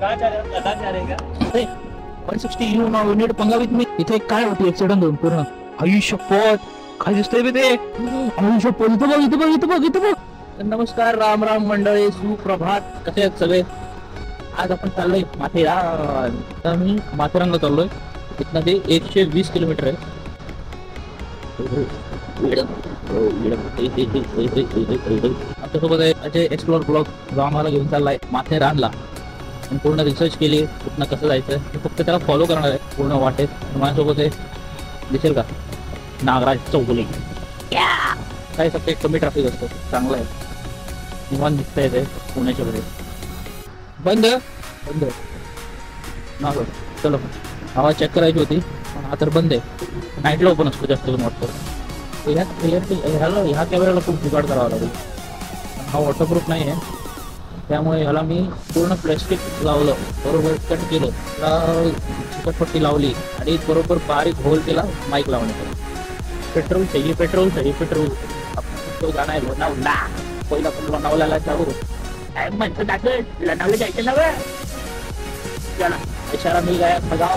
अरे 160 you now need पंगा with मी. इथे काय होती ऍक्सिडेंट होऊन पूर्ण. आयुष्यपत काय दिसतंय बे ते. आयुष्यपत इथं बघ. नमस्कार राम राम मंडळी, सुप्रभात. कसे आहेत सगळे. आज आपण चाललोय माथेरान. तर मी माथेरानला चाललोय. इथनं ते 120 किलोमीटर आहे. आमच्यासोबत आहे अजय एक्सप्लोर ब्लॉग, जो आम्हाला घेऊन चाललाय माथेरानला. पूर्ण रिसर्च केली कुठनं कसं जायचं. फक्त त्याला फॉलो करणार आहे पूर्ण वाटेत. माझ्यासोबत आहे, दिसेल का, नागराज चौगुले. काय फक्त कमी ट्रॅफिक असतो, चांगलं आहे. निवांत दिसतंय ते पुण्याच्या कडे. बंद ना सर, चलो. आवाज चेक करायची होती पण हा तर बंद आहे. नाईटला ओपन असतो जास्त करून वाटतं. ह्या कॅमेऱ्याला खूप जुगाड करावा लागेल. हा वॉटरप्रूफ नाही आहे, त्यामुळे ह्याला मी पूर्ण प्लॅस्टिक लावलं, बरोबर कट केलं, चिकटपट्टी लावली आणि बरोबर बारीक होल केला माईक लावण्यासाठी. पेट्रोल चाहिए, पेट्रोल. तो गाणं आहे लोणावळा. पहिला पण लोणावळ्याला जाऊ. म्हणतो दाखल लोणावळा जायचं ना. चला, इशारा मिल गया. भगाव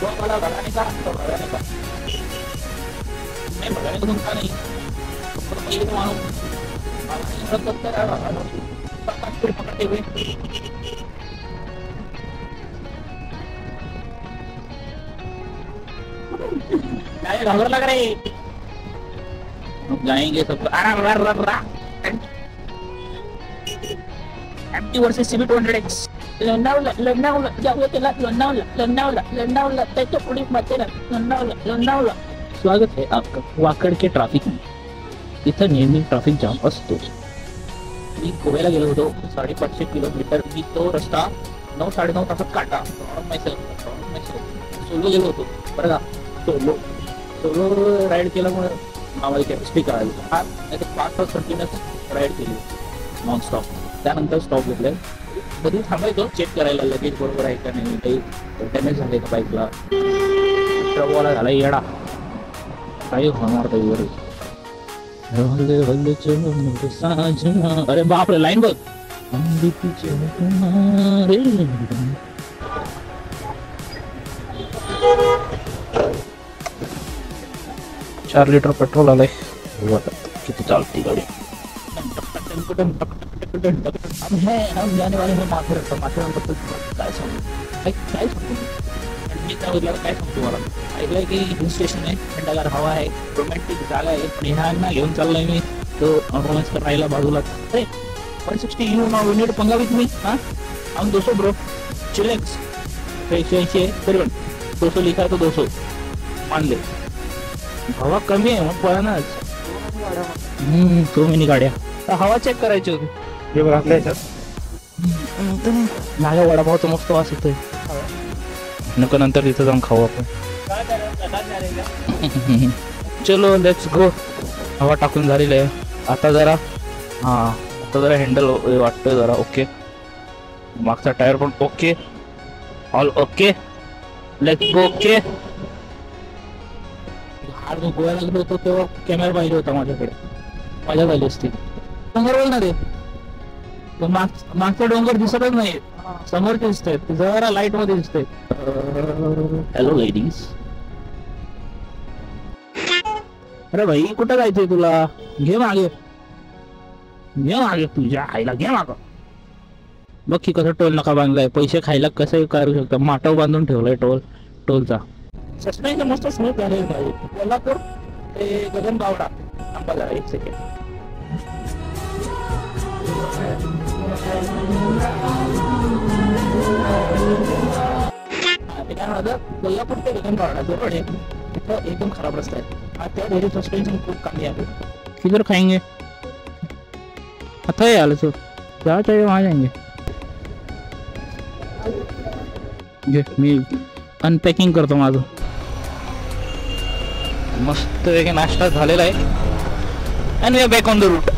तो मला भगाने का मैं भगाने को तुमका नहीं मानो पकड़ते हुए. घबरा लग रहे. जाएंगे सब. MT versus CB 200X. Lonavala जाऊया त्याला. लोणावळा त्याच्या पुढे माथेरान. लोणावळा. स्वागत है आपका वाकड के ट्रॅफिक में. इथं नेहमी ट्रॅफिक जाम असतो. मी गोव्याला गेलो होतो 550 किलोमीटर. मी तो रस्ता 9-9.5 तासात काढला. सोलो गेलो होतो बरं का. सोलो राईड केल्यामुळे आम्हाला कॅपॅसिटी कळाली. हा नाही तर 5 तास कंटिन्युअस राईड केली नॉनस्टॉप. त्यानंतर स्टॉप घेतले. कधी थांबायचो चेक करायला लगेच बरोबर आहे का नाही, काही डॅमेज झाले का बाईकला, ट्रकवाला झाला येडा, काही होणार काही. अरे बापरे, लाईन बघ. 4 लिटर पेट्रोल आलंय. किती चालती गाडी. हम जाने वाले हैं माथेरान. काय सांगू मी त्याबद्दल काय सांगतो. मला ऐकलंय की हिल स्टेशन आहे, थंडगार हवा आहे, रोमॅन्टिक जागा आहे. पण ह्यांना घेऊन चाललोय मी तो रोमॅन्स करायला बाजूला. अरे 160 यू नाउ नीड पंगा विथ मी. हम 200 ब्रो. चिलेक्स 180 200 लिखा तो 200 मान ले. हवा कमी आहे मग पळानाच. तो मिनी गाड्या. हवा चेक करायची होती. हे बघ आपल्या ह्याच्यात माझ्या वडापावचा मस्त वास येतोय. नको नंतर तिथं जाऊन खाऊ आपण. चलो लेट्स गो. हवा टाकून झालेली आहे आता. जरा आता जरा हँडल वाटतोय जरा ओके. मागचा टायर पण okay. All okay. Let's go. Okay. गोव्याला गेलो होतो तेव्हा कॅमेरा पाहिजे होता माझ्याकडे. मजा झाली असती. डोंगर बोल ना रे. मागचा डोंगर दिसतच नाही, समोरचे दिसतात जरा लाईट मध्ये दिसतंय. Hello ladies. अरे भाई कुठं जायचंय तुला. घे मागे तुझ्या आईला. घे माग. बघ की कसं टोल नका बांधलाय. पैसे खायला कसं करू शकता. माटव बांधून ठेवलाय टोलचा. सस्पेन्शन मस्त स्मूथ झाले. कोल्हापूर ते गगनबावडा अंबाला. 1 सेकंड. कोल्हापूर ते गगनबावडा जवळ आहे. तिथं एकदम खराब रस्ता आहे. त्या डेरी सस्पेन्शन खूप कमी आहे. किधर खाएंगे. आता आलं सर जहाँ चाहिए वहाँ जाएंगे. मी अनपॅकिंग करतो माझं. मस्त वेगळा नाश्ता झालेला आहे. And we are back on the route.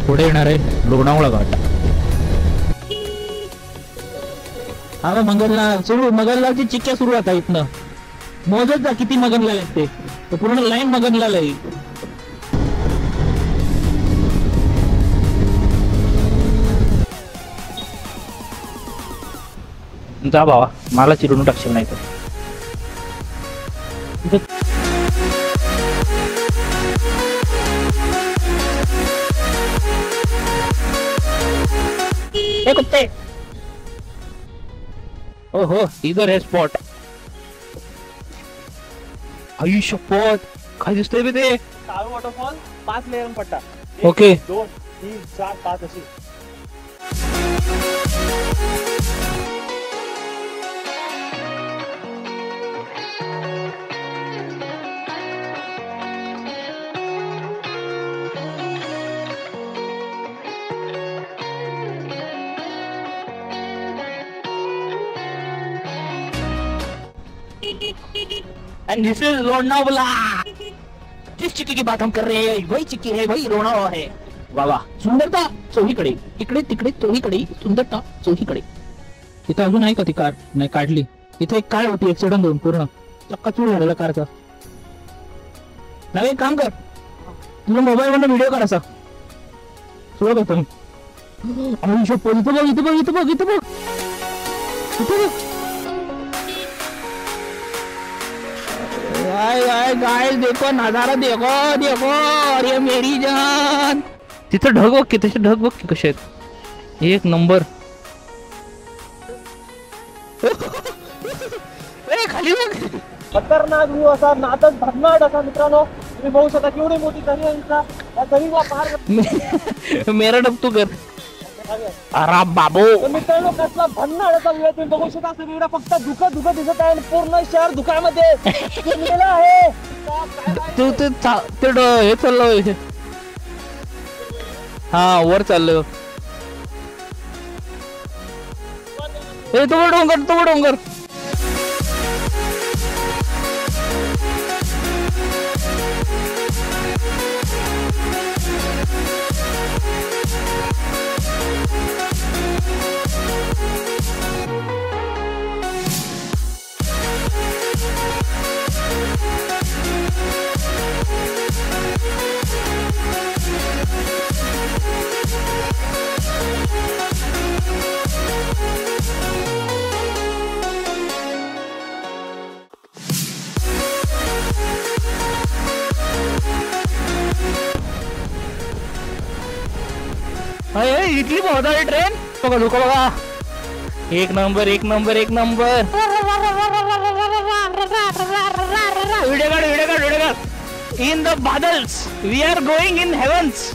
पुढे येणार आहे लोणावळा घाट. हा मंगलला सुरू. मगनलालची चिक्क्या सुरू आता इथनं. मोजत जा किती मगनलाल आहेत ते. पूर्ण लाईन मगनलाल आहे. जा बाबा, मला चिरून टाकशील नाही तर. ए कुत्ते, ओहो इधर है स्पॉट. आई शपथ, काय दिसतंय बे ते. काळू वॉटरफॉल 5 लेअर पट्टा. ओके 2 3 4 5 अशी. End this is Lonavala. जिस चिक्की की बात हम कर रहे हैं वही चिक्की है, वही लोणावळा है. वाह, सुंदरता चोहीकडे, इकडे तिकडे चोहीकडे सुंदरता चोहीकडे. इथं अजून आहे का ती कार? नाही, काढली. इथे एक कार होती ऍक्सिडेंट होऊन पूर्ण चक्का चूर झालेला कारचा. नाही, एक काम कर, तुझ्या मोबाईल मधून व्हिडिओ काढायचा. सुरू करतो मी. इथं बघ, इथं बघ, इथं बघ, इथं बघ, इथं बघ, इथं बघ. गाइस देखो नजारा, देखो देखो, अरे मेरी जान. तिथं ढग बघ की, तसे ढग बघ की कसे आहेत, एक नंबर. ए खाली बघ. खतरनाक व्ह्यू असा, नादच भन्नाट असा मित्रांनो. तुम्ही बघू शकता केवढी मोठी दरी आहे इथं. त्या दरीला पार मेरा डबतू कर. अरे बाबू, तर मित्रांनो कसला भन्नाट असा व्ह्यू तुम्ही बघू शकता. सगळीकडे फक्त धुकं धुकं दिसत आहे आणि पूर्ण शहर धुक्यामध्ये गेलेलं आहे. तू ते हे चाललं, हा वर चाललं. ए तो डोंगर, तो डोंगर. इतकी बहुत आहे ट्रेन. बघा लोक बघा, एक नंबर एक नंबर एक नंबर. व्हिडिओ काढ, व्हिडिओ काढ, व्हिडिओ काढ. इन द बादल्स we are going in havens.